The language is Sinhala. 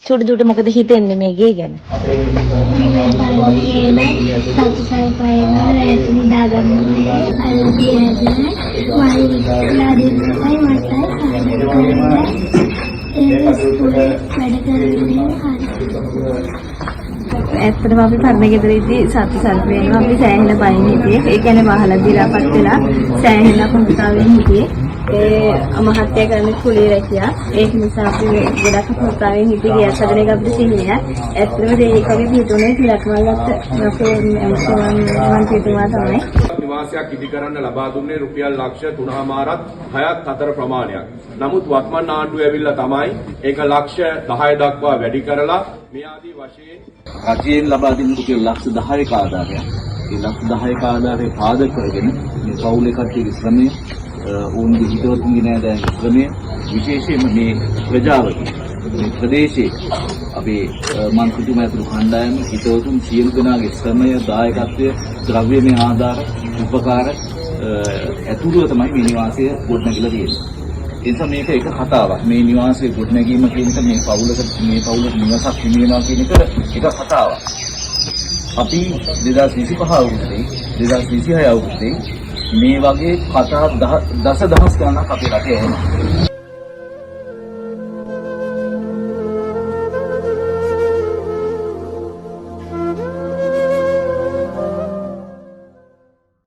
චුටි චුටි මොකද හිතෙන්නේ මේ ගේ ගැන? ඇත්තටම අපි පරණ ගෙදරදී සතු සල්ප වෙනවා අපි සෑහෙන බයින් හිටියේ. ඒ කියන්නේ වහලා දිලාපත් වෙලා සෑහෙන අපහසුතාවයෙන් හිටියේ. ඒ මහත්ය කරන්නේ කුලී රැකියා. ඒක නිසා අපි ගොඩක් අපහසුතාවයෙන් හිටියේ. ගිය සැරේ අපිට සිහිනය. ඇත්තටම දෙයකගේ හිතුනේ තිලක්මල්ලත් අපේ මන්ත්‍රීතුමා තමයි. නිවාසයක් ඉදි කරන්න ලබා දුන්නේ රුපියල් ලක්ෂ 3මාරත් 6ත් අතර ප්‍රමාණයක්. නමුත් වත්මන් ආණ්ඩුව ඇවිල්ලා තමයි ඒක ලක්ෂ 10 දක්වා වැඩි කරලා මේ ආදී වශයෙන් රජයෙන් ලබා දෙන රුපියල් ලක්ෂ 10ක ආදායයක්. ඒ ලක්ෂ 10ක ආදායය පාදක කරගෙන මේ පවුලේ කට්ටියගේ ශ්‍රමය, ඔවුන්ගේ හිතවතුන්ගේ නෑදෑයන් ශ්‍රමය, විශේෂයෙන්ම මේ ප්‍රජාවගේ මේ ප්‍රදේශයේ අපේ මන්ත්‍රීතුමා ඇතුළු කණ්ඩායම හිතවතුන් සියලු දෙනාගේ ශ්‍රමය, දායකත්වය, ද්‍රව්‍යමය ආධාර, උපකාර ඇතුළුව තමයි මේ නිවාසය ගොඩනැගිලා තියෙන්නේ. ඒ නිසා මේක එක කතාවක්. මේ නිවාසයේ ගොඩනැගීම කියන එක මේ පවුලට නිවසක් හිමි වෙනවා කියන එක කතාවක්. අපි 2025 අවුරුද්දේ 2026 අවුරුද්දේ මේ වගේ කතා දසදහස් ගණනක් අපේ රටේ එනවා.